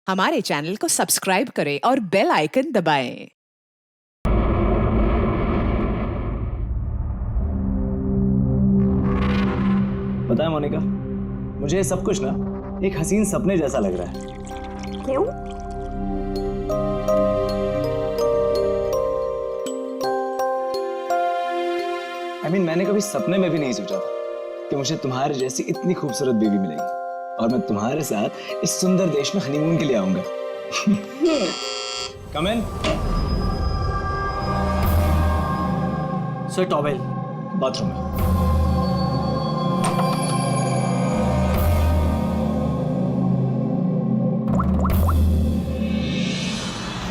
हमारे चैनल को सब्सक्राइब करें और बेल आइकन दबाएं। पता है मोनिका, मुझे ये सब कुछ ना एक हसीन सपने जैसा लग रहा है। क्यों? मैंने कभी सपने में भी नहीं सोचा था कि मुझे तुम्हारे जैसी इतनी खूबसूरत बीवी मिलेगी और मैं तुम्हारे साथ इस सुंदर देश में हनीमून के लिए आऊंगा। कम इन। सर टॉवेल बाथरूम में।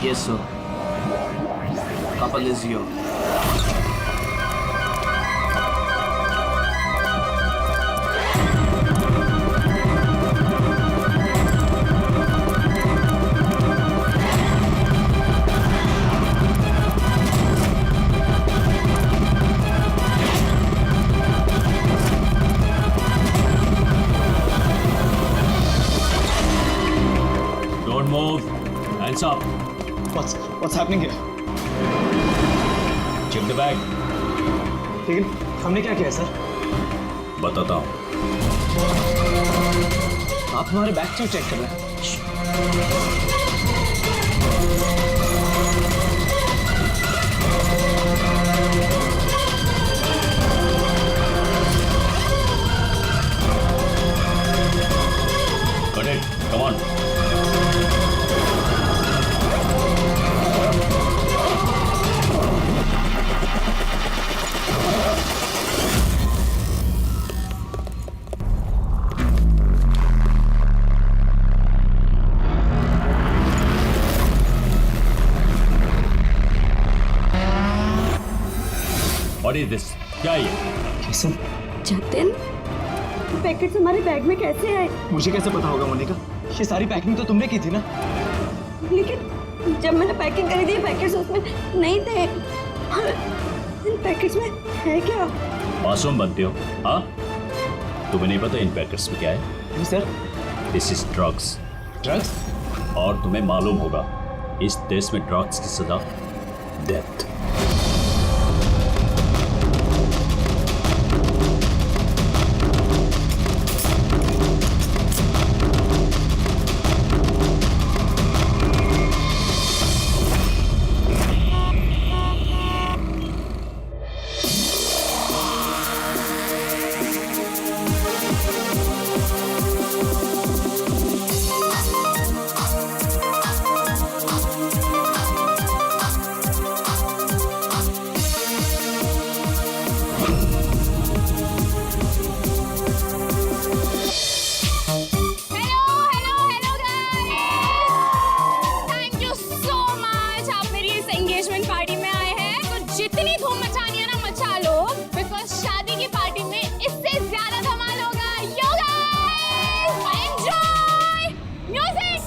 Yes, sir. Couple is here. Don't move. Hands up. What's happening here? Check the bag. लेकिन हमने क्या किया सर? बताता हूँ. आप हमारे बैग क्यों चेक कर रहे हैं? Got it. Come on. What is this? क्या है ये? ये सब जतिन, पैकेट्स हमारे बैग में कैसे आए? मुझे कैसे पता होगा मोनिका? ये सारी पैकिंग तो तुमने की थी ना? लेकिन जब मैंने पैकिंग करी थी पैकेट्स उसमें नहीं थे। इन पैकेट्स में है क्या? मासूम बनते हो, हाँ? तुम्हें नहीं पता इन पैकेट्स में क्या है? नहीं sir. This is drugs. Drugs? और तुम्हें मालूम होगा, इस देश में ड्रग्स की सजा डेथ. जितनी धूम मचानी है ना मचा लो, बिकॉज शादी की पार्टी में इससे ज्यादा धमाल होगा. Yo guys, enjoy music.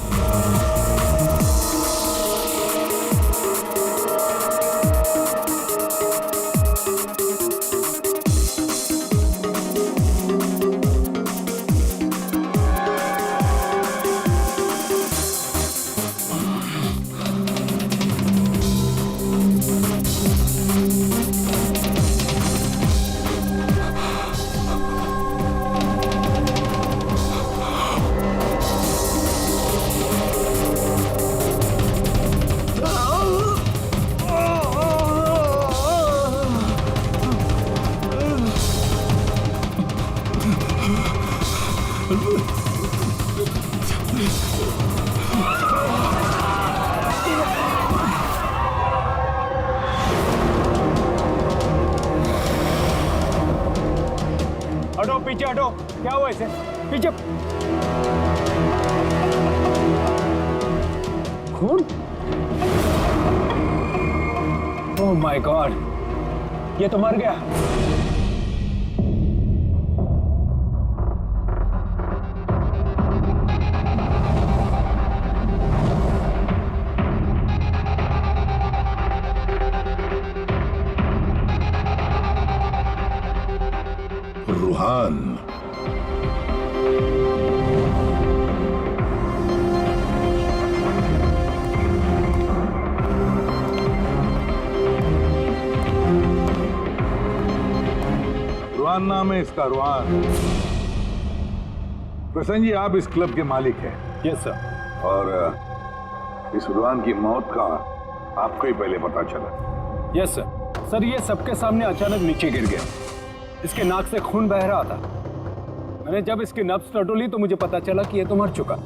हटो पीछे हटो. क्या हुआ इसे? पीछे. खून? ओह माय गॉड, ये तो मर गया. रूहान नाम है इसका, रुहान। प्रसन्न जी, आप इस क्लब के मालिक हैं। Yes sir. और इस रुहान की मौत का आपको ही पहले पता चला? Yes sir. सर, ये सबके सामने अचानक नीचे गिर गया। इसके नाक से खून बह रहा था। मैंने जब इसकी नब्ज टटोली तो मुझे पता चला कि ये तो मर चुका।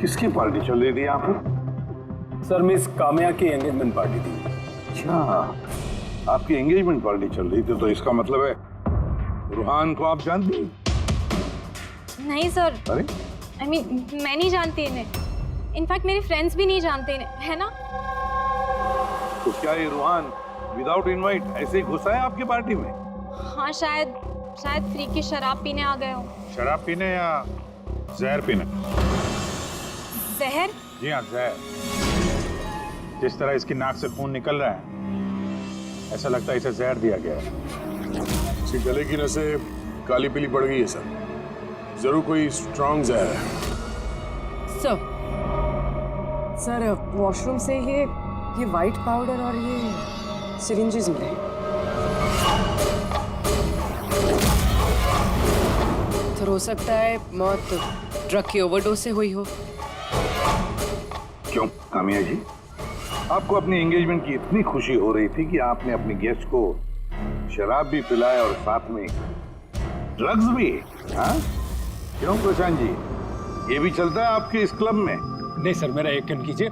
किसकी पार्टी चल रही थी यहाँ पर? सर, मिस काम्या की एंगेजमेंट पार्टी थी। अच्छा, आपकी एंगेजमेंट पार्टी चल रही थी, तो इसका मतलब है रुहान को आप जानती हैं? नहीं सर, अरे I mean, मैं नहीं जानती इन्हें। इनफैक्ट मेरे फ्रेंड्स भी नहीं जानते इन्हें, है ना? तो क्या ये रुहान विदाउट इनवाइट ऐसे ही घुसा है आपकी पार्टी में? हाँ, शायद फ्री की शराब पीने आ गए हो। शराब पीने या जहर पीने? जहर? जी हाँ, जहर। जिस तरह इसकी नाक से खून निकल रहा है, ऐसा लगता है इसे जहर दिया गया है। इसके गले की नसें काली पीली पड़ गई है सर। जरूर कोई स्ट्रॉन्ग जहर है। सर, वॉशरूम से ये वाइट पाउडर और ये सिरिंजेस मिले। तो हो सकता है मौत ड्रग की ओवरडोज से हुई हो। क्यों कामिया जी, आपको अपनी एंगेजमेंट की इतनी खुशी हो रही थी कि आपने अपने गेस्ट को शराब भी पिलाया और साथ में ड्रग्स भी? हाँ? क्यों प्रशांत जी, ये भी चलता है आपके इस क्लब में? नहीं सर, मेरा यकीन कीजिए,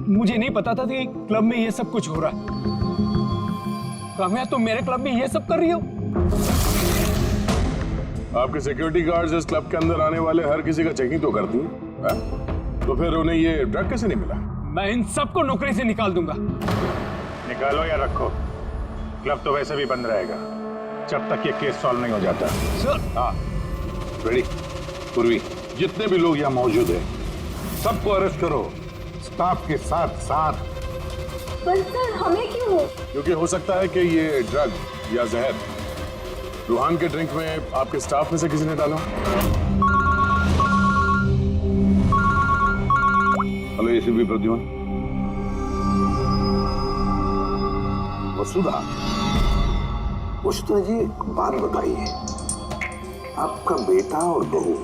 मुझे नहीं पता था कि क्लब में ये सब कुछ हो रहा है। काम्या, तुम मेरे क्लब में ये सब कर रही हो? आपके सिक्योरिटी गार्ड्स इस क्लब के अंदर आने वाले हर किसी का चेकिंग तो करती हैं, तो फिर उन्हें ये ड्रग कैसे नहीं मिला? मैं इन सबको नौकरी से निकाल दूंगा। निकालो या रखो, क्लब तो वैसे भी बंद रहेगा जब तक ये केस सॉल्व नहीं हो जाता। सर। हाँ, रेडी? पूर्वी, जितने भी लोग यहाँ मौजूद हैं, सबको अरेस्ट करो, स्टाफ के साथ साथ। पर सर, हमें क्यों? क्योंकि हो सकता है कि ये ड्रग या जहर रुहान के ड्रिंक में आपके स्टाफ में से किसी ने डाला। Hello ACP Pradyuman. वसुधा जी, एक बात बताइए, आपका बेटा और बहू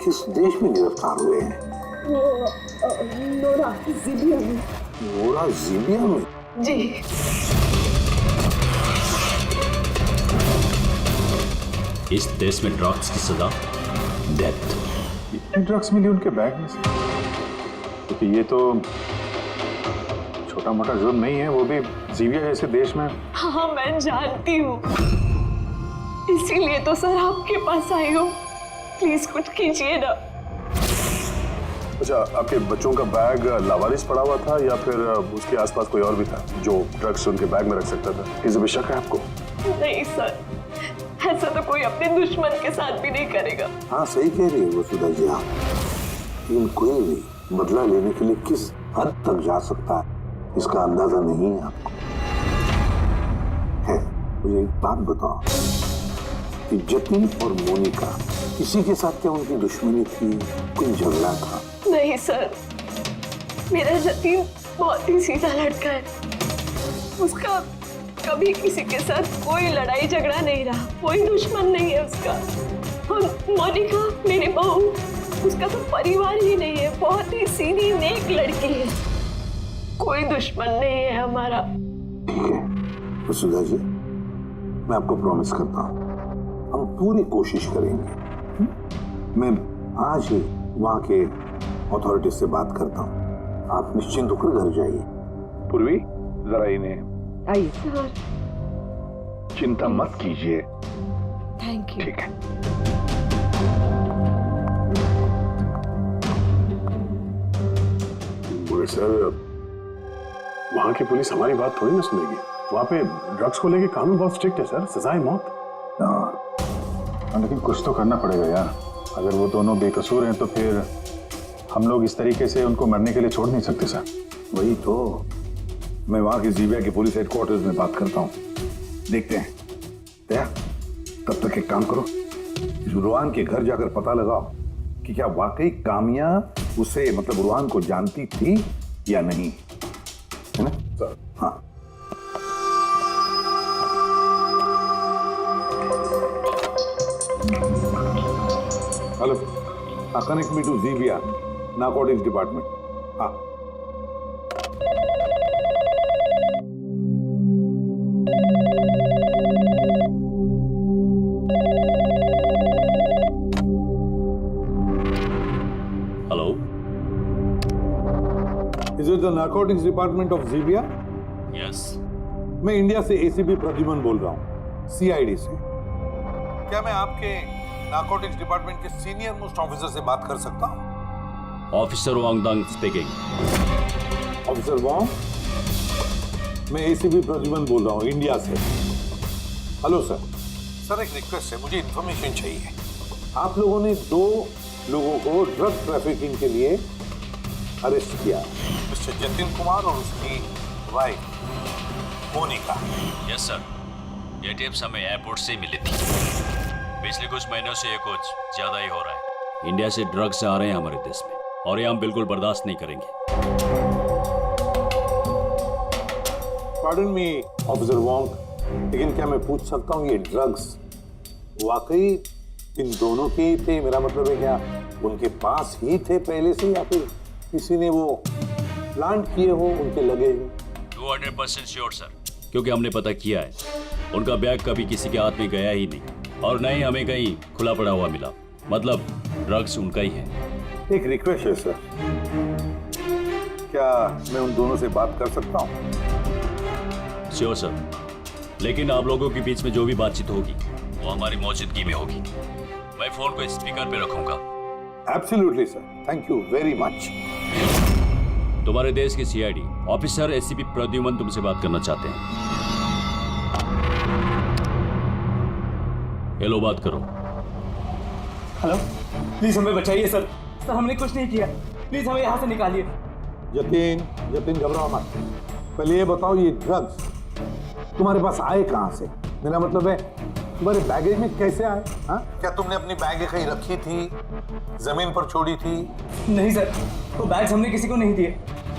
किस देश में गिरफ्तार हुए हैं? नोरा ज़िबिया में। नोरा ज़िबिया में? जी। इस देश में ड्रग्स की सजा डेथ। इतने ड्रग्स मिली उनके बैग में से? क्योंकि ये तो छोटा मोटा जुर्म नहीं है, वो भी ज़िबिया जैसे देश में। हाँ, मैं जानती हूँ, इसीलिए तो सर आपके पास आई हूँ। प्लीज कुछ कीजिए ना। अच्छा, आपके बच्चों का बैग लावारिस पड़ा हुआ था या फिर उसके आसपास कोई और भी था जो ड्रग्स उनके बैग में रख सकता था? किसी भी शक है आपको? नहीं सर, ऐसा तो कोई अपने दुश्मन के साथ भी नहीं करेगा। हाँ, सही कह रही है वसुधा जी आप। लेकिन कोई भी बदला लेने के लिए किस हद तक जा सकता है, इसका अंदाजा नहीं है आपको। है, मुझे एक बात बताओ कि जतिन और मोनिका, किसी के साथ क्या उनकी दुश्मनी थी, कोई झगड़ा था? नहीं सर, मेरा जतिन बहुत ही सीधा लड़का है। उसका कभी किसी के साथ कोई लड़ाई झगड़ा नहीं रहा, कोई दुश्मन नहीं है उसका। और मोनिका मेरी बहू, उसका तो परिवार ही नहीं है, बहुत ही सीधी नेक लड़की है, कोई दुश्मन नहीं है हमारा। ठीक है वसुधा जी, मैं आपको प्रॉमिस करता हूँ, हम पूरी कोशिश करेंगे। मैं आज ही वहाँ के अथॉरिटी से बात करता हूँ, आप निश्चिंत होकर घर जाइए। पूर्वी, जरा इन्हें आइए। चिंता मत कीजिए। Thank you. ठीक है। सर, वहाँ की पुलिस हमारी बात थोड़ी ना सुनेगी। वहाँ पे ड्रग्स को लेके कानून बहुत स्ट्रिक्ट है सर, सजाए मौत। लेकिन कुछ तो करना पड़ेगा यार। अगर वो दोनों बेकसूर हैं तो फिर हम लोग इस तरीके से उनको मरने के लिए छोड़ नहीं सकते सर। वही तो, मैं वहाँ की ज़िबिया की पुलिस हेडक्वार्टर्स में बात करता हूँ, देखते हैं। दया, तब तक एक काम करो, इस रुहान के घर जाकर पता लगाओ कि क्या वाकई कामिया उसे, मतलब रुहान को जानती थी या नहीं, है ना सर? हाँ। Hello, connect me to Zibia narcotics department. हाँ, hello, is it the narcotics department of Zibia? Yes. मैं इंडिया से एसीपी प्रद्युमन बोल रहा हूँ, सीआईडी से। क्या मैं आपके नारकोटिक्स डिपार्टमेंट के सीनियर मोस्ट ऑफिसर से बात कर सकता हूँ? Officer Wangdang speaking. Officer Wong, मैं एसीपी प्रद्युमन बोल रहा हूँ इंडिया से। Hello sir. सर एक रिक्वेस्ट है, मुझे इन्फॉर्मेशन चाहिए। आप लोगों ने 2 लोगों को ड्रग ट्रैफिकिंग के लिए अरेस्ट किया, मिस्टर जतिन कुमार और उसकी वाइफ मोनिका। यस सर, ये टिप्स हमें एयरपोर्ट से मिली थी। पिछले कुछ महीनों से ये कुछ ज्यादा ही हो रहा है। इंडिया से ड्रग्स आ रहे हैं हमारे देश में और ये हम बिल्कुल बर्दाश्त नहीं करेंगे। पार्डन मी ऑफिसर वॉन्ग, लेकिन क्या मैं पूछ सकता हूँ ये ड्रग्स वाकई इन दोनों के ही थे? मेरा मतलब है क्या उनके पास ही थे पहले से, या फिर किसी ने वो प्लांट किए हो उनके लगे? 200% श्योर सर, क्योंकि हमने पता किया है उनका बैग कभी किसी के हाथ में गया ही नहीं और न ही हमें कहीं खुला पड़ा हुआ मिला। मतलब ड्रग्स उनका ही है। एक रिक्वेस्ट है सर, क्या मैं उन दोनों से बात कर सकता हूँ? श्योर सर, लेकिन आप लोगों के बीच में जो भी बातचीत होगी वो हमारी मौजूदगी में होगी। मैं फोन को स्पीकर पे रखूंगा। Absolutely sir, thank you very much. तुम्हारे देश के सीआईडी ऑफिसर एसीपी प्रद्युमन तुमसे बात करना चाहते हैं। हेलो, बात करो। हेलो, प्लीज हमें बचाइए सर। सर हमने कुछ नहीं किया, प्लीज हमें यहाँ से निकालिए। जतिन घबराओ मत। पहले ये बताओ ये ड्रग्स तुम्हारे पास आए कहाँ से? मेरा मतलब है तुम्हारे बैगेज में कैसे आए? हाँ, क्या तुमने अपनी बैग कहीं रखी थी, जमीन पर छोड़ी थी? नहीं सर, वो बैग्स हमने किसी को नहीं दिए,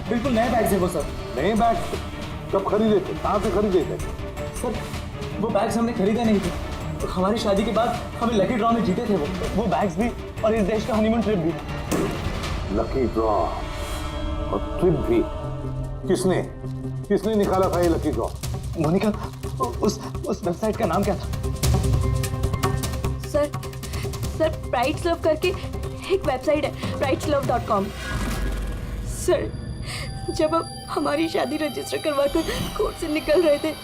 बिल्कुल नए बैग्स है वो सर। नए बैग कब खरीदे थे, कहाँ से खरीदे थे? सर वो बैग्स हमने खरीदे नहीं थे, हमारी शादी के बाद हमें लकी ड्रॉ में जीते थे वो बैग्स भी, और इस देश का हनीमून ट्रिप भी। लकी ड्रॉ और ट्रिप भी? किसने निकाला था ये लकी ड्रॉ? मोनिका, उस वेबसाइट का नाम क्या था? सर प्राइड्स लव करके एक वेबसाइट है, prideslove.com। सर जब हम हमारी शादी रजिस्टर करवाकर कोर्ट से निकल रहे थे।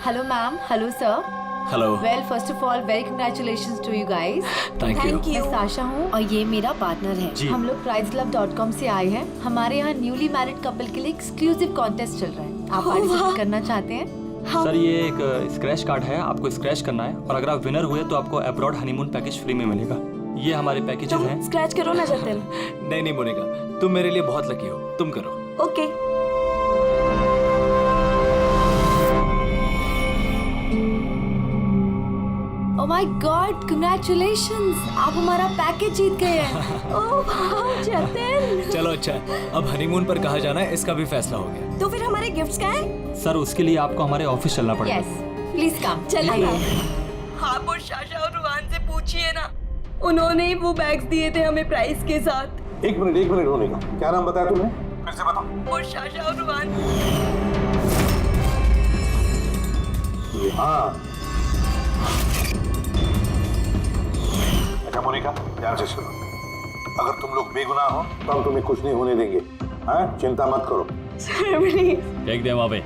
Hello ma'am, hello sir. Hello. Well first of all very congratulations to you guys. Thank you. मैं साशा हूँ और ये मेरा पार्टनर है। हम लोग prideslove.com से आए हैं। हमारे यहाँ न्यूली मैरिड कपल के लिए एक्सक्लूसिव कॉन्टेस्ट चल रहा है। आप पार्टिसिपेट करना चाहते हैं? सर ये एक स्क्रैच कार्ड है, आपको स्क्रैच करना है और अगर आप विनर हुए तो आपको अब्रॉड हनीमून पैकेज फ्री में मिलेगा। ये हमारे पैकेजेस हैं। स्क्रैच करो ना जतिन। नहीं मोनिका, तुम मेरे लिए बहुत लकी हो, तुम करो। Okay. Oh my God, congratulations, आप हमारा पैकेज जीत गए हैं। ओह वाह जतिन। चलो अच्छा, अब हनीमून पर कहाँ जाना है इसका भी फैसला हो गया। तो फिर हमारे गिफ्ट्स कहाँ हैं? सर उसके लिए आपको हमारे ऑफिस चलना पड़ेगा। Yes, please come. चलिए। आप और शाशा और रुहान से पूछिए ना, उन्होंने ही वो बैग्स दिए थे हमें प्राइस के साथ। एक मिनट होनेगा, क्या नाम बताया तुमने? फिर से बताओ। और शाशा और रुहान। हाँ। अच्छा मोनिका, ध्यान से सुनो, अगर तुम लोग बेगुनाह हो तो हम तुम्हें कुछ नहीं होने देंगे। हाँ, चिंता मत करो। Sir please. देख दे वहाँ पे।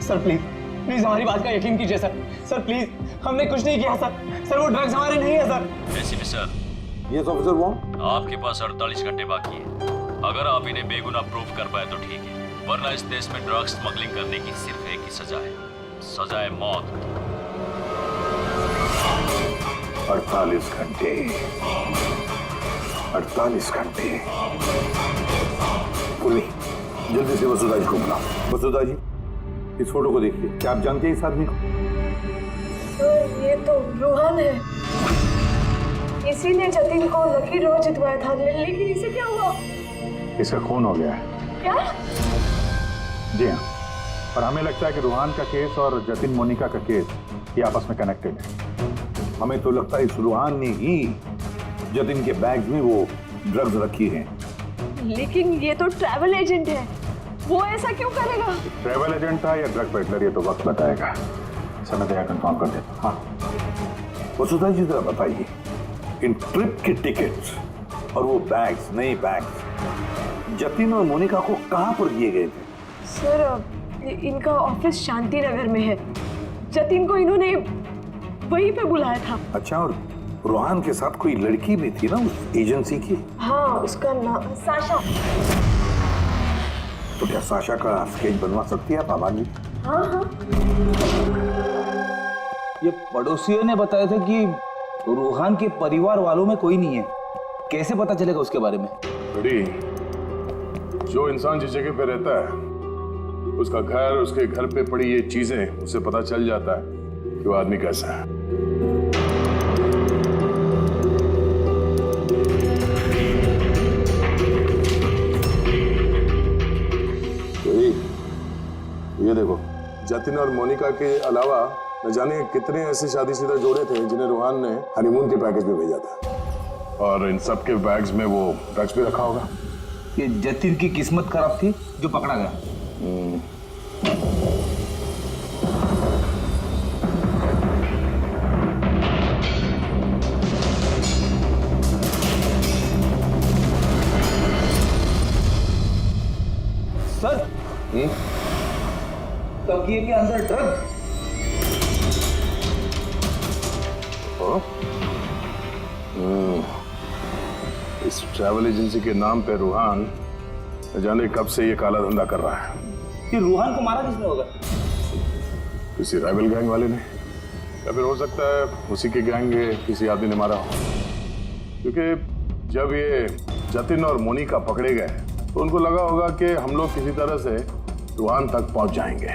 सर प्लीज हमारी बात का यकीन कीजिए सर प्लीज, हमने कुछ नहीं किया सर वो ड्रग्स हमारे नहीं है sir. ACP sir. Yes officer Wong. आपके पास 48 घंटे बाकी है। अगर आप इन्हें बेगुनाह प्रूफ कर पाए तो ठीक है, वरना इस देश में ड्रग्स स्मगलिंग करने की सिर्फ एक ही सजा है, सजा है मौत। 48 घंटे। 48 घंटे। पुनी, जल्दी से वसुधा जी को बुलाओ। वसुधा जी, इस फोटो को देखिए, क्या आप जानते हैं इस आदमी को? सर ये तो रुहान है, इसी ने जतिन को लकी ड्रॉ जितवाया था, लेकिन इसे क्या हुआ? इसका खून हो गया है। क्या? जी हाँ, और हमें लगता है कि रुहान का केस और जतिन मोनिका का केस ये आपस में कनेक्टेड है। हमें तो लगता है इस रुहान ने ही जतिन के बैग में वो ड्रग्स रखी हैं। लेकिन ये तो ट्रैवल एजेंट है, वो ऐसा क्यों करेगा? ट्रैवल एजेंट था या ड्रग पेडलर, ये तो वक्त बताएगा। समय दया कंफर्म कर देता। हाँ, वसुधा जी जरा बताइए, इन ट्रिप की टिकट्स और वो बैग्स, नए बैग्स जतिन और मोनिका को कहां पर दिए गए थे? सर, इनका ऑफिस शांति नगर में है। जतिन को इन्होंने वहीं पे बुलाया था। अच्छा, और रोहान के साथ कोई लड़की भी थी ना उस एजेंसी की? हाँ, उसका नाम साशा। तो क्या साशा का स्केच बनवा सकती है आप आबादी? हाँ हाँ। ये पड़ोसियों ने बताया था कि रोहान के परिवार वालों में कोई नहीं है। कैसे पता चलेगा उसके बारे में? बड़ी, जो इंसान जिस जगह पे रहता है, उसका घर, उसके घर पे पड़ी ये चीजें, उससे पता चल जाता है कि वो आदमी कैसा है। ये देखो, जतिन और मोनिका के अलावा न जाने कितने ऐसे शादीशुदा जोड़े थे जिन्हें रोहान ने हनीमून के पैकेज में भेजा था, और इन सब के बैग्स में वो ड्रग्स भी रखा होगा। ये जतिन की किस्मत खराब थी जो पकड़ा गया। सर, तकिए के अंदर ड्रग्स। इस ट्रैवल एजेंसी के नाम पे रोहान न जाने कब से ये काला धंधा कर रहा है। ये रोहान को मारा किसने होगा? किसी राइवल गैंग वाले ने, या फिर हो सकता है उसी के गैंग के किसी आदमी ने मारा हो। क्योंकि जब ये जतिन और मोनिका पकड़े गए तो उनको लगा होगा कि हम लोग किसी तरह से रोहान तक पहुंच जाएंगे।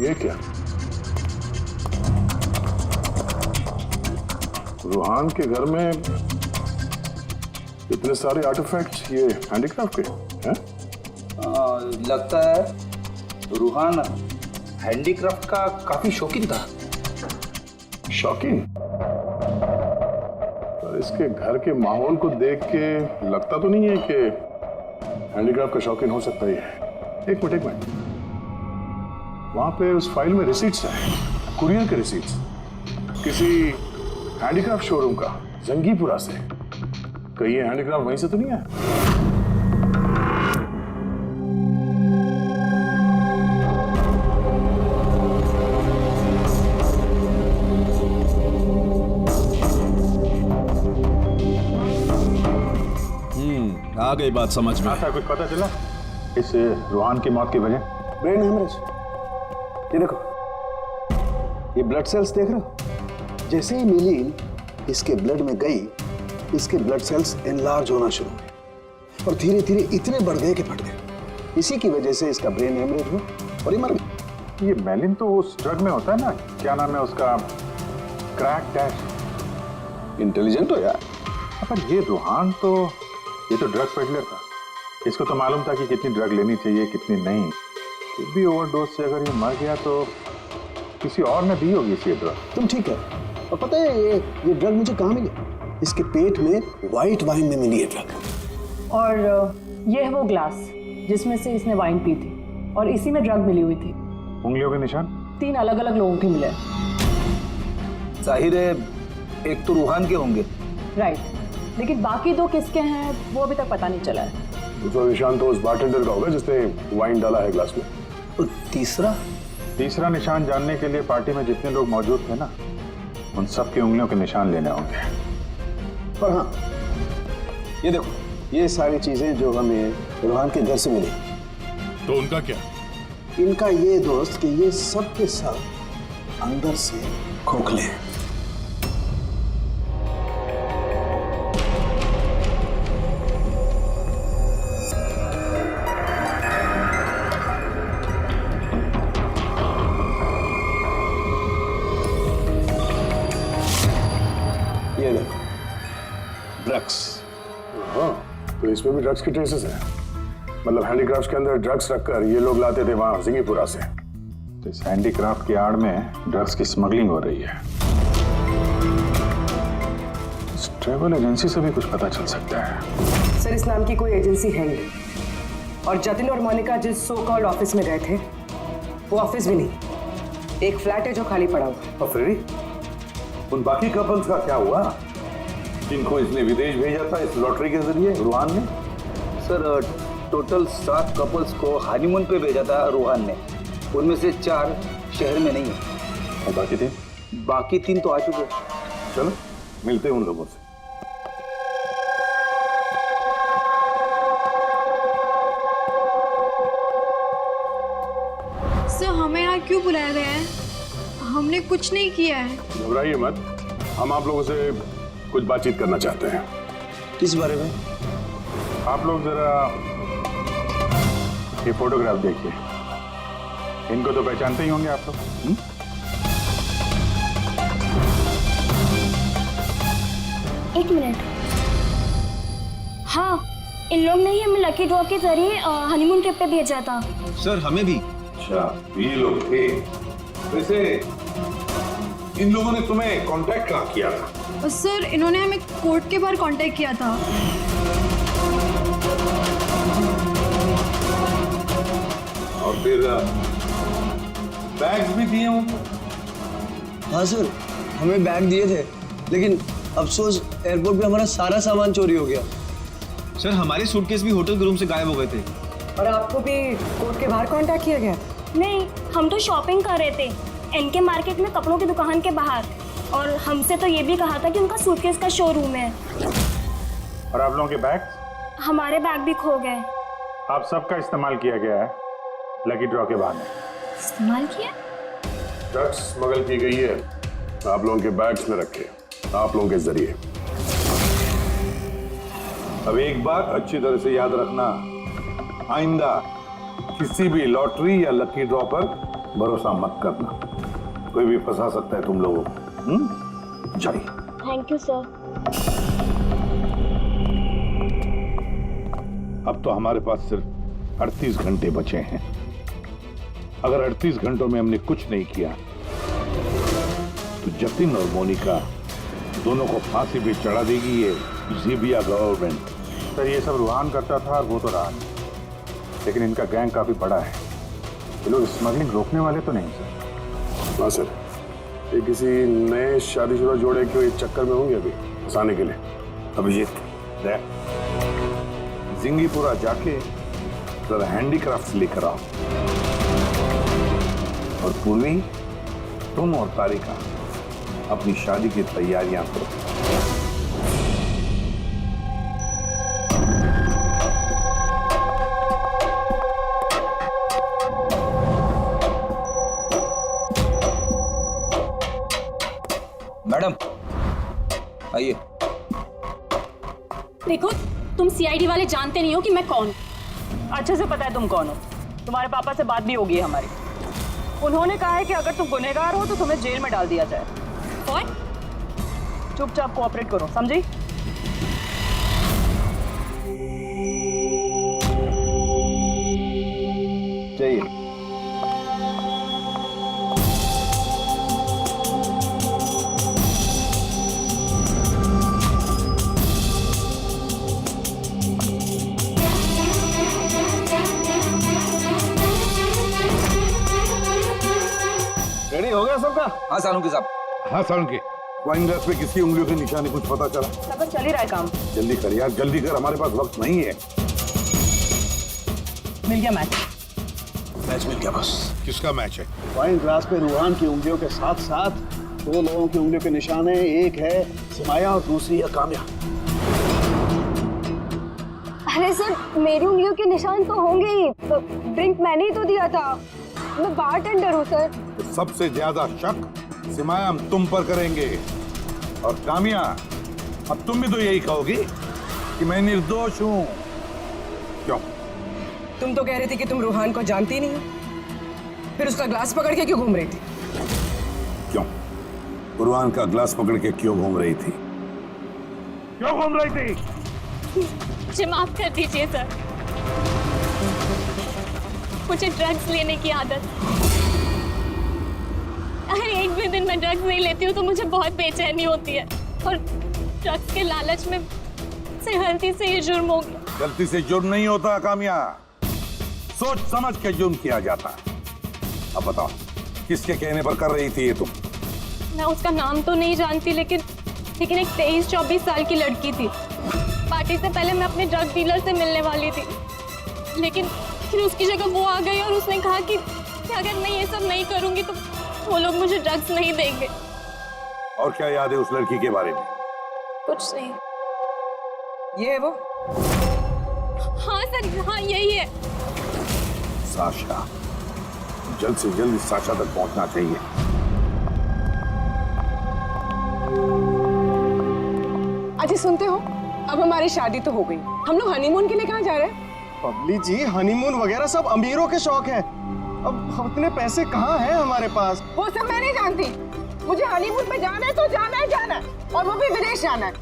ये क्या? रोहान के घर में इतने सारे आर्टिफैक्ट्स, ये हैंडीक्राफ्ट के हैं? लगता है रोहान हैंडीक्राफ्ट का काफी शौकीन था। शौकीन? पर इसके घर के माहौल को देख के लगता तो नहीं है कि हैंडीक्राफ्ट का शौकीन हो सकता ही है। एक मिनट, वहां पे उस फाइल में रिसीट्स हैं, कुरियर के रिसीट्स, किसी हैंडीक्राफ्ट शोरूम का, जंगीपुरा से। कहीं ये हैंडीक्राफ्ट वहीं से तो नहीं है? आ गई बात समझ में। ऐसा कुछ पता चला इस रोहान की मौत की वजह? Brain haemorrhage. ये देखो, ये ब्लड सेल्स देख रहे हो? जैसे ही मिलीन इसके ब्लड में गई, इसके ब्लड सेल्स एनलार्ज होना शुरू हुए और धीरे धीरे इतने बढ़ गए कि फट गए। इसी की वजह से इसका ब्रेन हेमरेज हुआ और ये मर गया। ये मेलिन तो उस ड्रग में होता है ना, क्या नाम है उसका? Crack dash. इंटेलिजेंट हो यार। पर ये रोहान तो, ये तो ड्रग पेडलर था। इसको तो मालूम था कि कितनी ड्रग लेनी चाहिए, कितनी नहीं। फिर भी ओवरडोज से अगर ये मर गया तो किसी और ने दी होगी इसी ड्रग। तुम ठीक है। और पता है ये ड्रग मुझे कहाँ मिली? इसके पेट में व्हाइट वाइन में मिली है ड्रग। और ये है वो ग्लास जिसमें से इसने वाइन पी थी और इसी में ड्रग मिली हुई थी। उंगलियों के निशान 3 अलग अलग लोगों के मिले। जाहिर है एक तो रूहान के होंगे। राइट, लेकिन बाकी 2 किसके हैं वो अभी तक पता नहीं चला है। दूसरा निशान तो उस बारटेंडर का होगा जिसने वाइन डाला है ग्लास में। और तीसरा निशान जानने के लिए पार्टी में जितने लोग मौजूद थे ना, उन सब की उंगलियों के निशान लेने होंगे। पर हाँ, ये देखो, ये सारी चीजें जो हमें रोहान के घर से मिली, तो उनका क्या? इनका ये दोस्त कि ये सब के सब अंदर से खोखले हैं। ये देखो, ड्रग्स। हाँ, तो इसमें भी ड्रग्स के ट्रेसेस हैं। मतलब हैंडीक्राफ्ट के अंदर ड्रग्स रखकर ये लोग लाते थे वहां जिंगीपुरा से। तो इस हैंडीक्राफ्ट की आड़ में ड्रग्स की स्मगलिंग हो रही है। ट्रैवल एजेंसी से भी कुछ पता चल सकता है। सर इस नाम की कोई एजेंसी है नहीं, और जतिन और मोनिका जिस सो कॉल्ड ऑफिस में गए थे वो ऑफिस भी नहीं, एक फ्लैट है जो खाली पड़ा हुआ। और फ्रेडी, उन बाकी कपल्स का क्या हुआ जिनको इसने विदेश भेजा था इस लॉटरी के जरिए रूहान ने? सर टोटल 7 कपल्स को हनीमून पे भेजा था रूहान ने, उनमें से 4 शहर में नहीं है। और बाकी 3? बाकी 3 तो आ चुके। चलो मिलते हैं उन लोगों से। सर हमें यहाँ क्यों बुलाया गया है? हमने कुछ नहीं किया है। घबराइए मत, हम आप लोगों से कुछ बातचीत करना चाहते हैं। किस बारे में? आप लोग जरा ये फोटोग्राफ देखिए, इनको तो पहचानते ही होंगे आप लोग। एक मिनट, हाँ इन लोग ने ही हमें लकी ड्रॉ के जरिए हनीमून ट्रिप पे भेजा था। सर हमें भी। अच्छा, ये लोग थे। वैसे इन लोगों ने तुम्हें कांटेक्ट कहाँ किया था? सर इन्होंने हमें कोर्ट के बाहर कांटेक्ट किया था। और फिर बैग्स भी दिए उनको? हाँ सर, हमें बैग दिए थे, लेकिन अफसोस एयरपोर्ट पे हमारा सारा सामान चोरी हो गया। सर हमारे सूटकेस भी होटल के रूम से गायब हो गए थे। और आपको भी कोर्ट के बाहर कांटेक्ट किया गया? नहीं, हम तो शॉपिंग कर रहे थे एनके मार्केट में कपड़ों की दुकान के बाहर, और हमसे तो ये भी कहा था कि उनका सूटकेस का शोरूम है। और आप लोगों के बैग? हमारे बैग भी खो गए। आप सबका इस्तेमाल किया गया है लकी ड्रॉ के बहाने। इस्तेमाल किया? ड्रग्स स्मगल की गई है, आप लोगों के बैग्स में रखे, आप लोगों के जरिए। अब एक बात अच्छी तरह से याद रखना, आइंदा किसी भी लॉटरी या लकी ड्रॉ पर भरोसा मत करना, कोई भी फंसा सकता है तुम लोगों को। जाइए। Thank you sir. अब तो हमारे पास सिर्फ 38 घंटे बचे हैं। अगर 38 घंटों में हमने कुछ नहीं किया तो जतिन और मोनिका दोनों को फांसी पे चढ़ा देगी ये ज़ीबिया गवर्नमेंट। सर ये सब रूहान करता था और वो तो रहा नहीं, लेकिन इनका गैंग काफी बड़ा है। ये लोग स्मगलिंग रोकने वाले तो नहीं सर? हाँ सर, ये किसी नए शादीशुदा जोड़े के चक्कर में होंगे अभी फंसाने के लिए। अभिजीत जिंगीपुरा जाके जरा हैंडीक्राफ्ट लेकर आओ, और पूर्वी तुम और तारिका अपनी शादी की तैयारियां करो। मैडम आइए। देखो तुम सीआईडी वाले जानते नहीं हो कि मैं कौन। अच्छे से पता है तुम कौन हो, तुम्हारे पापा से बात भी होगी हमारी। उन्होंने कहा है कि अगर तुम गुनहगार हो तो तुम्हें जेल में डाल दिया जाए। और चुपचाप कोऑपरेट करो, समझी? चाहिए। रेडी हो गया सबका? हाँ सालूंकी साहब। हाँ सालूंकी, वाइन ग्लास पे किसकी उंगलियों के निशान कुछ पता चला? सब चल ही रहा है काम। जल्दी कर यार, जल्दी कर, हमारे पास वक्त नहीं है। मिल गया मैच। मैच मिल गया बस। किसका मैच है? वाइन ग्लास पे रूहान की उंगलियों के साथ साथ 2 लोगों की उंगलियों के निशान है। एक है सिमाया और दूसरी है काम्या। अरे सर मेरी उंगलियों के निशान तो होंगे ही, ड्रिंक मैंने ही तो दिया था, मैं बारटेंडर हूँ सर। तो सबसे ज्यादा शक सिमाया हम तुम पर करेंगे, और कामिया अब तुम भी तो यही कहोगी कि मैं निर्दोष हूँ। क्यों? तुम तो कह रही थी कि तुम रूहान को जानती नहीं हो, फिर उसका ग्लास पकड़ के क्यों घूम रही थी? क्यों? रूहान का ग्लास पकड़ के क्यों घूम रही थी? क्यों घूम रही थी? मुझे माफ कर दीजिए सर, मुझे ड्रग्स लेने की आदत। अगर एक भी दिन मैं ड्रग्स नहीं लेती हूँ तो मुझे बहुत बेचैनी होती है, और ड्रग्स के लालच में से गलती से ये जुर्म हो गया। गलती से जुर्म नहीं होता कामिया, सोच समझ के जुर्म किया जाता है। अब बताओ किसके कहने पर कर रही थी ये तुम? मैं उसका नाम तो नहीं जानती, लेकिन एक 23-24 साल की लड़की थी। पार्टी से पहले मैं अपने ड्रग डीलर से मिलने वाली थी, लेकिन फिर उसकी जगह वो आ गई और उसने कहा कि अगर मैं ये सब नहीं करूंगी तो वो लोग मुझे ड्रग्स नहीं देंगे। और क्या याद है उस लड़की के बारे में? कुछ नहीं। ये है वो? हाँ सर, हाँ यही है। साशा, जल्द से जल्द इस साशा तक पहुंचना चाहिए। अजी सुनते हो, अब हमारी शादी तो हो गई, हम लोग हनीमून के लिए कहाँ जा रहे हैं? पबली जी, हनीमून वगैरह सब अमीरों के शौक है। अब इतने पैसे कहाँ हैं हमारे पास? वो सब मैं नहीं जानती, मुझे हनीमून पे जाना है तो जाना है, जाना है, और वो भी विदेश जाना है।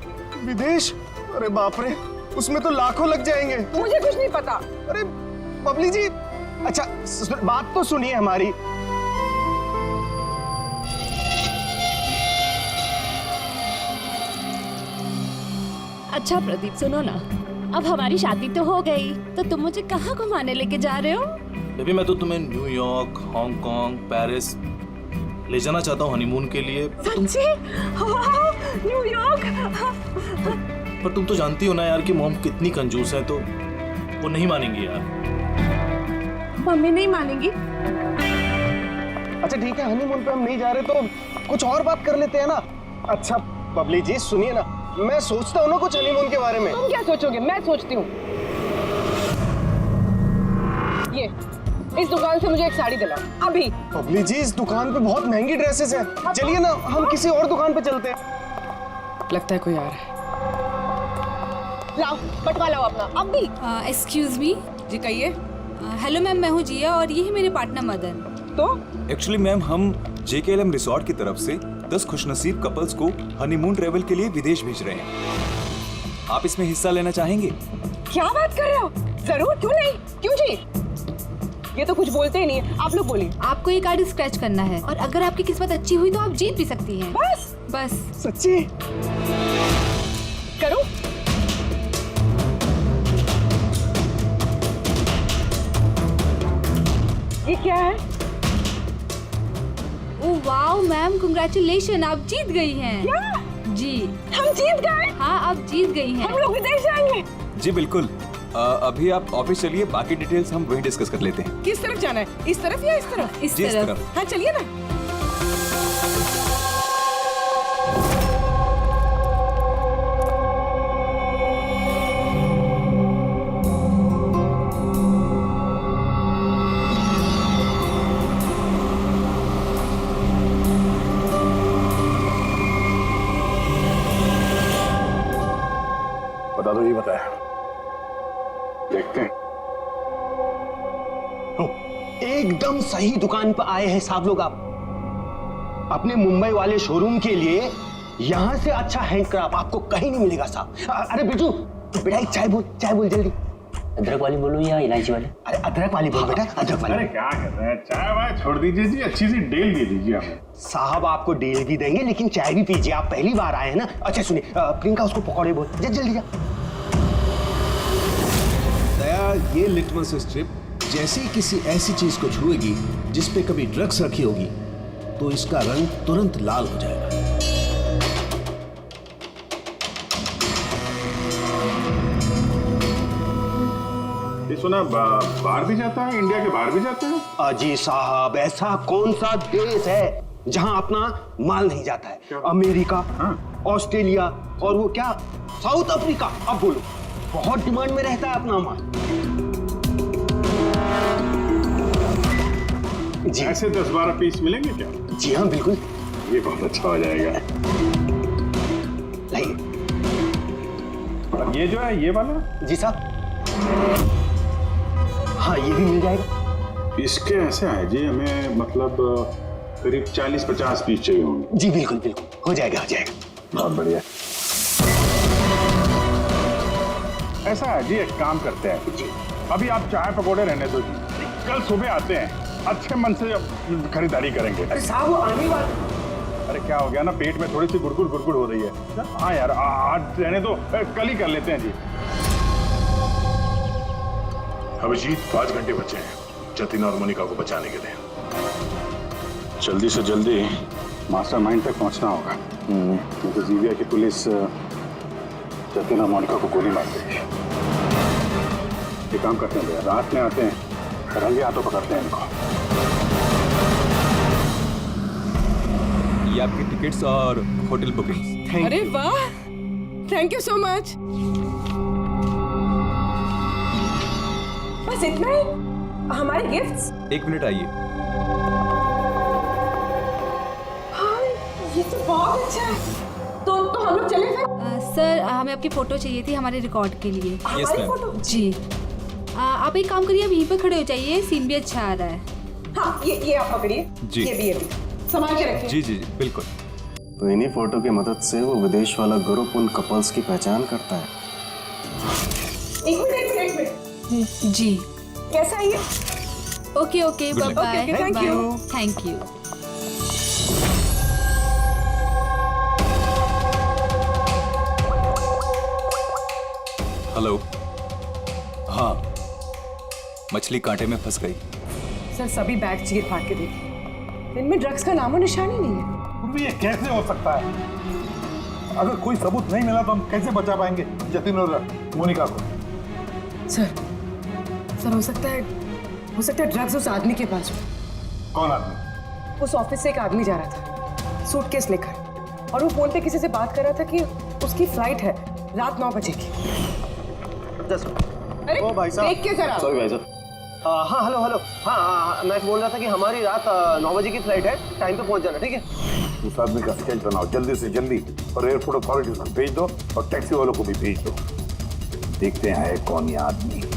विदेश? अरे बाप रे, उसमें तो लाखों लग जाएंगे। मुझे कुछ नहीं पता। अरे पबली जी, अच्छा बात तो सुनिए हमारी। अच्छा प्रदीप, सुनो ना, अब हमारी शादी तो हो गई, तो तुम मुझे कहाँ घुमाने लेके जा रहे हो? बेबी, मैं तो तुम्हें न्यूयॉर्क, हांगकांग, पेरिस ले जाना चाहता हूँ हनीमून के लिए। सच्ची? वाह, न्यूयॉर्क! पर तुम तो जानती हो ना यार कि मॉम कितनी कंजूस है, तो वो नहीं मानेंगी यार। मम्मी नहीं मानेंगी? अच्छा ठीक है, हनीमून पे हम नहीं जा रहे तो कुछ और बात कर लेते हैं ना। अच्छा पबली जी सुनिए ना, मैं सोचता हूँ ना कुछ हनीमून के बारे में। तुम क्या सोचोगे? मैं सोचती हूँ। ये इस दुकान से मुझे एक साड़ी दिलाओ अभी। पबली जी, इस दुकान पे बहुत महंगी ड्रेसेस हैं। चलिए ना, हम किसी और दुकान पे चलते हैं। लगता है कोई आ रहा है। लाओ, बटवा लाओ अपना अभी। Excuse me. जी कहिए। हेलो मैम, मैं हूँ जिया और ये है मेरे पार्टनर मदन। तो एक्चुअली मैम, हम JKLM रिसोर्ट की तरफ से 10 खुशनसीब कपल्स को हनीमून ट्रेवल के लिए विदेश भेज रहे हैं। आप इसमें हिस्सा लेना चाहेंगे? क्या बात कर रहे हो? जरूर, क्यों नहीं, क्यों जी? ये तो कुछ बोलते ही नहीं है, आप लोग बोलिए। आपको ये कार्ड स्क्रैच करना है और अगर आपकी किस्मत अच्छी हुई तो आप जीत भी सकती हैं। बस। सच्ची? करो। ये क्या है? ओह वाओ मैम, कांग्रेचुलेशन, आप जीत गई हैं। क्या? जी, हम जीत गए? हाँ, आप जीत गई हैं। हम लोग विदेश जाएंगे? जी बिल्कुल। अभी आप ऑफिस चलिए, बाकी डिटेल्स हम वहीं डिस्कस कर लेते हैं। किस तरफ जाना है? इस तरफ या इस तरफ? इस जी, इस तरफ। तरफ। हाँ चलिए ना। बता दो, ये बताया, देखते हैं। एकदम सही दुकान पर आए हैं साहब लोग। आप अपने मुंबई वाले शोरूम के लिए यहाँ से अच्छा हैंडक्राफ्ट आपको कहीं नहीं मिलेगा साहब। अरे बिट्टू, बेटा एक चाय बोल जल्दी। अदरक वाली बोलूं या इलायची वाली? अरे अदरक वाली बोल बेटा, अदरक वाली। अरे क्या कर रहे हैं, चाय वाय छोड़ दीजिए जी, अच्छी सी डील दे दीजिए हमें। साहब आपको डील भी देंगे, लेकिन चाय भी पीजिए, आप पहली बार आए हैं ना। अच्छा सुनिए, प्रियंका उसको पकौड़े बोल, जल्दी जा। दया, ये लिटमस स्ट्रिप जैसे ही किसी ऐसी चीज को छुएगी जिस पे कभी ड्रग्स रखी होगी तो इसका रंग तुरंत लाल हो जाएगा। ये सुना बाहर भी जाता है, इंडिया के बाहर भी जाता है? अजी साहब, ऐसा कौन सा देश है जहां अपना माल नहीं जाता है? अमेरिका, ऑस्ट्रेलिया और वो क्या, साउथ अफ्रीका। अब बोलो, बहुत डिमांड में रहता है अपना माल। जी ऐसे 10-12 पीस मिलेंगे क्या? जी हाँ बिल्कुल। ये बहुत अच्छा हो जाएगा। लाइए। और ये जो है, ये वाला? जी साहब। हाँ ये भी मिल जाएगा। इसके ऐसे है जी, हमें मतलब करीब 40-50 पीस चाहिए होंगे। जी बिल्कुल बिल्कुल, हो जाएगा हो जाएगा। बहुत बढ़िया। ऐसा है जी, एक काम करते हैं जी, अभी आप चाय पकौड़े रहने दो जी, कल सुबह आते हैं, अच्छे मन से खरीदारी करेंगे। अरे साहब वो आने वाले। अरे अरे क्या हो गया ना, पेट में थोड़ी सी गुड़गुड़ हो रही है। हाँ यार, आज रहने दो, कल ही कर लेते हैं जी। अभिजीत 5 घंटे बचे हैं जतिन और मोनिका को बचाने के लिए। जल्दी से जल्दी मास्टरमाइंड तक पहुंचना होगा, नहीं तो जीविया की पुलिस जतिन और मोनिका को गोली मार देगी। ये काम करते हैं भैया, रात में आते हैं, रंगे हाथों पकड़ते हैं इनको। ये आपकी टिकट्स और होटल बुकिंग। अरे वाह, थैंक यू सो मच। बस इतना ही? हमारे गिफ्ट्स? 1 मिनट आइए। हाँ, ये तो बहुत अच्छा है। तो हम लोग चले फिर? सर हमें आपकी फोटो चाहिए थी हमारे रिकॉर्ड के लिए। हमारी फोटो? जी। आप एक काम करिए, आप यहीं पे खड़े हो जाइए, सीन भी अच्छा आ रहा है। हाँ, ये आप पकड़िए। जी। ये भी संभाल के रखिए। जी जी जी बिल्कुल। तो इन्हीं फोटो की मदद से वो विदेश वाला ग्रुप उन कपल्स की पहचान करता है। एक मिनट। जी। कैसा है ये? Okay okay, bye bye. Thank you. Thank you. Hello. हाँ, मछली कांटे में फंस गई। सर सभी बैग चीर फाड़ के देखिए, इनमें ड्रग्स का नामो निशान ही नहीं है। ये कैसे हो सकता है? अगर कोई सबूत नहीं मिला तो हम कैसे बचा पाएंगे जतिन और मोनिका को? सर हो सकता है ड्रग्स उस आदमी के पास हो। कौन आदमी? उस ऑफिस से एक आदमी जा रहा था सूटकेस लेकर, और वो फोन पे किसी से बात कर रहा था कि उसकी फ्लाइट है रात 9 बजे की। अरे ओ भाई साहब, देख के जरा। सॉरी भाई साहब। हाँ हेलो। हाँ, मैं बोल रहा था कि हमारी रात 9 बजे की फ्लाइट है, टाइम पे पहुंच जाना, ठीक है? उस आदमी का स्केच बनाओ जल्दी से जल्दी और एयरपोर्ट अथॉरिटीज को भेज दो और टैक्सी वालों को भी भेज दो। देखते हैं कौन ये आदमी।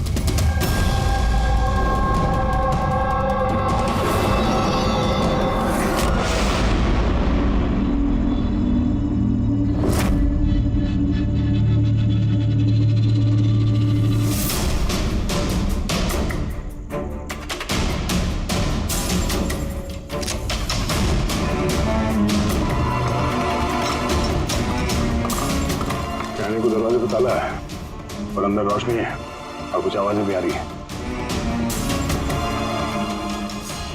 कहने को दरवाजे पे ताला है और अंदर रोशनी है और कुछ आवाजें भी आ रही है।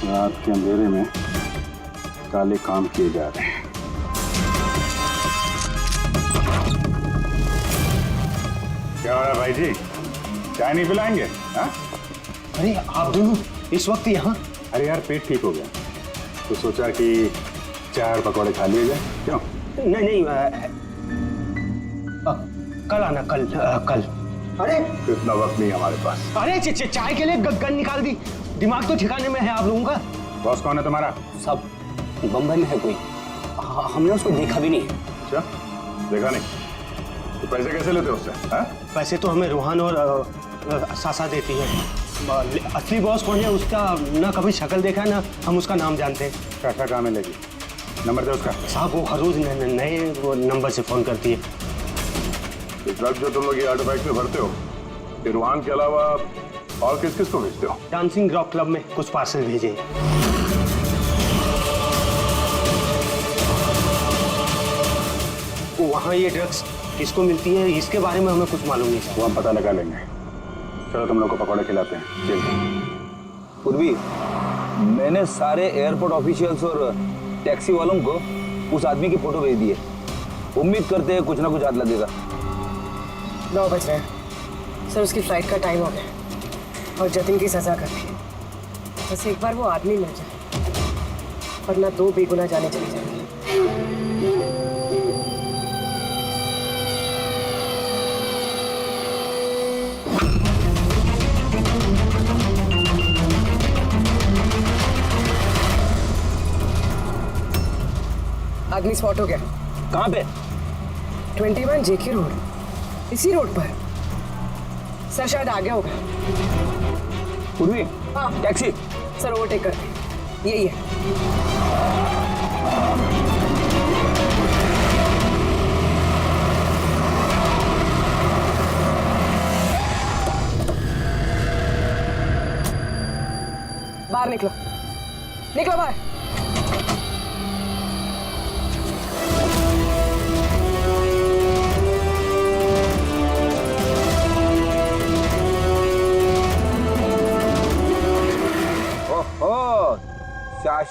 रात के अंधेरे में काले काम किए जा रहे हैं। क्या हो रहा है भाई जी? चाय नहीं पिलाएंगे? हाँ? अरे आप दोनों इस वक्त यहाँ? अरे यार, पेट ठीक हो गया तो सोचा कि चाय और पकौड़े खा लिए जाए। क्यों? नहीं, कल आना, कल। अरे इतना वक्त नहीं हमारे पास। अरे चाय के लिए गन निकाल दी। दिमाग तो ठिकाने में है आप लोगों का। बॉस कौन है तुम्हारा? सब बम्बई में है कोई, हमने उसको देखा भी नहीं। अच्छा, देखा नहीं तो पैसे कैसे लेते हो उससे? हाँ? पैसे तो हमें रोहन और सासा देती है। असली बॉस कौन है उसका ना कभी शक्ल देखा है ना हम उसका नाम जानते हैं। क्या काम है लगी? नंबर दे उसका। साहब वो हर रोज नए नंबर से फोन करती है। ड्रग जो तुम लोग ये आर्टिफैक्ट में भरते हो, ये रूहान के अलावा और किस किस को भेजते हो? डांसिंग रॉक क्लब में कुछ पार्सल भेजे। वहाँ ये ड्रग्स किसको मिलती है इसके बारे में हमें कुछ मालूम नहीं। वो हम पता लगा लेंगे। चलो तुम लोग को पकौड़े खिलाते हैं। चलिए। पूर्वी, मैंने सारे एयरपोर्ट ऑफिशियल्स और टैक्सी वालों को उस आदमी की फोटो भेज दी है। उम्मीद करते हैं कुछ ना कुछ हाथ लगेगा। 9 बज रहे हैं सर, उसकी फ्लाइट का टाइम हो गया और जतिन की सजा कर दी। बस एक बार वो आदमी मिल जाए, वरना 2 बेगुनाह जाने चली जाएंगी। आदमी स्पॉट हो गया। कहाँ पे? 21 जेके रोड, इसी रोड पर। सर शायद आ गया होगा। पूर्वी, हाँ टैक्सी। सर ओवरटेक करते, यही है। बाहर निकलो, निकलो बाहर।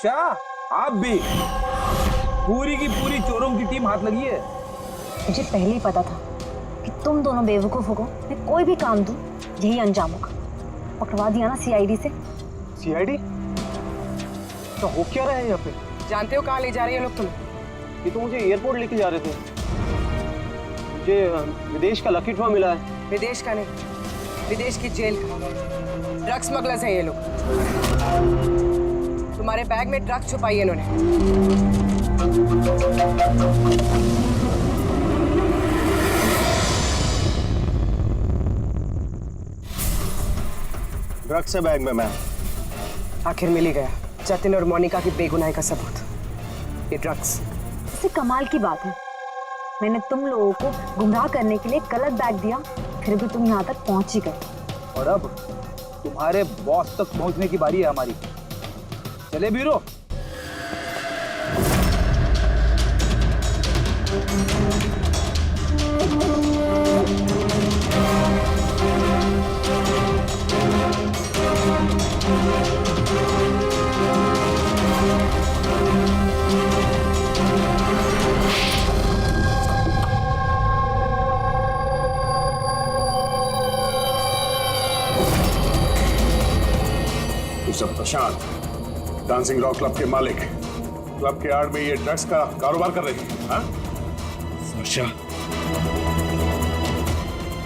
अच्छा, आप भी? पूरी की पूरी चोरों की टीम हाथ लगी है। मुझे पहले ही पता था कि तुम दोनों बेवकूफों को मैं कोई भी काम दूं यही अंजाम होगा। पकड़वा दिया ना सीआईडी से। सीआईडी? तो हो क्या रहा है यहाँ पे? जानते हो कहाँ ले जा रहे हैं लोग तुम्हें? ये तो मुझे एयरपोर्ट लेके जा रहे थे। मुझे विदेश का लकी ड्रॉ मिला है। विदेश का नहीं, विदेश की जेल का। ड्रग स्मगलर्स हैं ये लोग। तुम्हारे बैग में ड्रग्स छुपाई है इन्होंने। ड्रग्स है बैग में मैम। आखिर मिल ही गया जतिन और मोनिका की बेगुनाही का सबूत। ये ड्रग्स। इससे कमाल की बात है, मैंने तुम लोगों को गुमराह करने के लिए गलत बैग दिया, फिर भी तुम यहाँ तक पहुंच ही गए। और अब तुम्हारे बॉस तक पहुंचने की बारी है हमारी। चले ब्यूरो। सब प्रशांत, डांसिंग रॉक क्लब के मालिक, क्लब के आड़ में ये ड्रग्स का कारोबार कर रहे हैं। हाँ? वर्षा,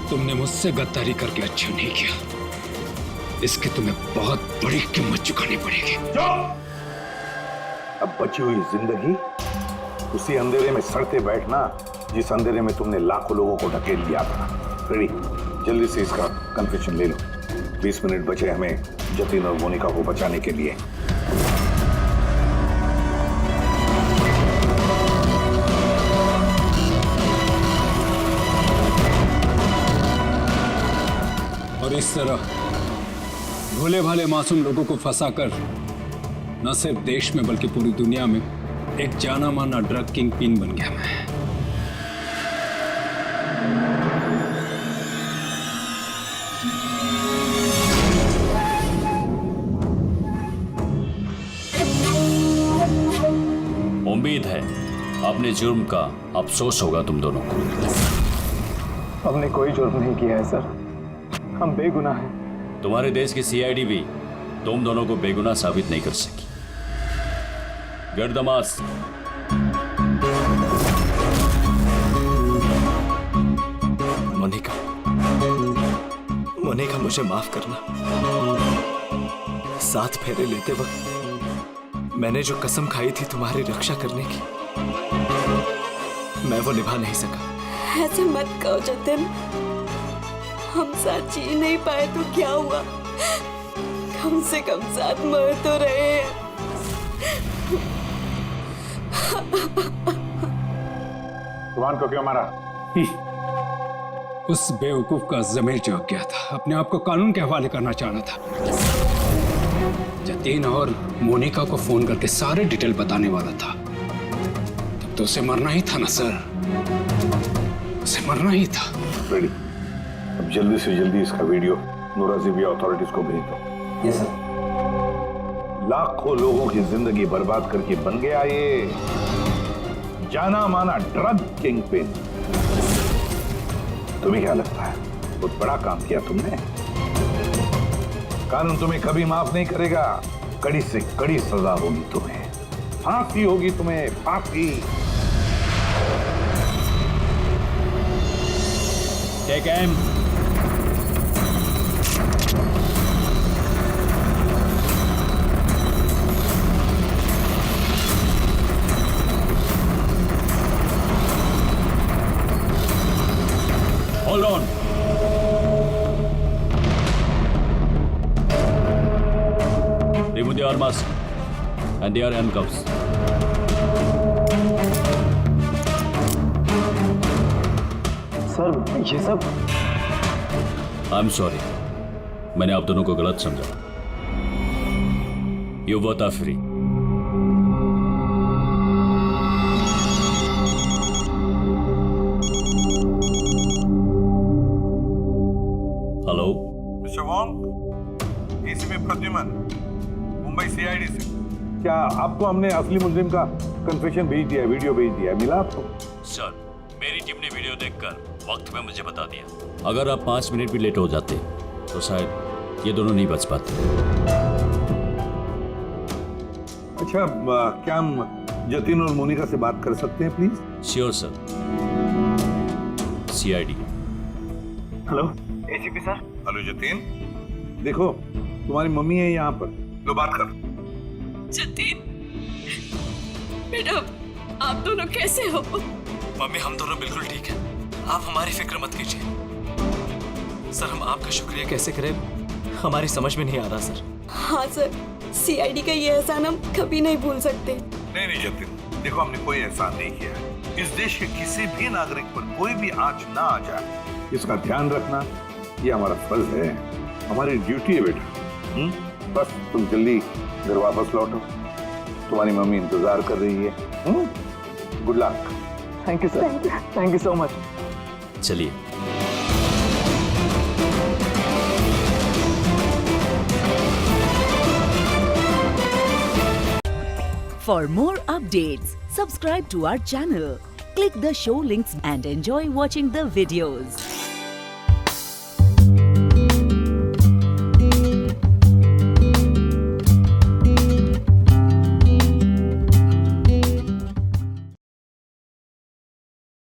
तुमने मुझसे गद्दारी करके अच्छा नहीं किया। इसकी तुम्हें बहुत बड़ी कीमत चुकानी पड़ेगी। अब बची हुई जिंदगी उसी अंधेरे में सड़ते बैठना जिस अंधेरे में तुमने लाखों लोगों को ढकेल लिया था। रेडी, जल्दी से इसका कन्फेशन ले लो। 20 मिनट बचे हमें जतिन और मोनिका को बचाने के लिए। और इस तरह भोले भाले मासूम लोगों को फंसाकर न सिर्फ देश में बल्कि पूरी दुनिया में एक जाना माना ड्रग किंग पिन बन गया मैं। उम्मीद है अपने जुर्म का अफसोस होगा तुम दोनों को। हमने कोई जुर्म नहीं किया है सर, हम बेगुनाह हैं। तुम्हारे देश की सीआईडी भी तुम दोनों को बेगुनाह साबित नहीं कर सकी। Get the mask. Monica, Monica मुझे माफ करना। 7 फेरे लेते वक्त मैंने जो कसम खाई थी तुम्हारी रक्षा करने की, मैं वो निभा नहीं सका। ऐसे मत कहो जतिन, हम साथ जी नहीं पाए तो क्या हुआ, कम से कम साथ मर तो रहे हैं। जुबान को क्यों मारा? उस बेवकूफ का जमीर जाग गया था, अपने आप को कानून के हवाले करना चाह रहा था। जतीन और मोनिका को फोन करके सारे डिटेल बताने वाला था। तब तो उसे मरना ही था ना सर, उसे मरना ही था। रेडी, अब जल्दी से जल्दी इसका वीडियो नूराजीबी अथॉरिटीज को भेज दो। Yes sir. लाखों लोगों की जिंदगी बर्बाद करके बन गया ये जाना माना ड्रग किंग पिन। तुम्हें क्या लगता है बहुत बड़ा काम किया तुमने? कानून तुम्हें कभी माफ नहीं करेगा। कड़ी से कड़ी सजा होगी तुम्हें, फांसी होगी तुम्हें, फांसी। Take M. Hold on. Remove the arms and their handcuffs. Sir ये सब I'm sorry. मैंने आप दोनों को गलत समझा। You both are free. Hello mister Wong, ACP Pradyuman, Mumbai CID से। क्या आपको हमने असली मुजरिम का कन्फेशन भेज दिया है, वीडियो भेज दिया है, मिला आपको? सर, मेरी टीम ने वीडियो देखकर वक्त में मुझे बता दिया। अगर आप 5 मिनट भी लेट हो जाते तो शायद ये दोनों नहीं बच पाते। अच्छा, क्या हम जतिन और मोनिका से बात कर सकते हैं please? Sure sir. CID। Hello ACP sir. Hello Jatin, देखो तुम्हारी मम्मी है यहाँ पर, लो बात कर। जतिन बेटा, आप दोनों कैसे हो? मम्मी, हम दोनों बिल्कुल ठीक हैं। आप हमारी फिक्र मत कीजिए। सर, हम आपका शुक्रिया कैसे करें हमारी समझ में नहीं आ रहा सर। हाँ सर, CID का ये एहसान हम कभी नहीं भूल सकते। नहीं जतिन, देखो हमने कोई एहसान नहीं किया है। इस देश के किसी भी नागरिक पर कोई भी आंच ना आ जाए, इसका ध्यान रखना ये हमारा फर्ज है, हमारी ड्यूटी है बेटा। बस तुम जल्दी घर वापस लौटो, तुम्हारी मम्मी इंतजार कर रही है। Good luck. Thank you sir, thank you so much. चलिए। For more updates, subscribe to our channel, click the show links and enjoy watching the videos.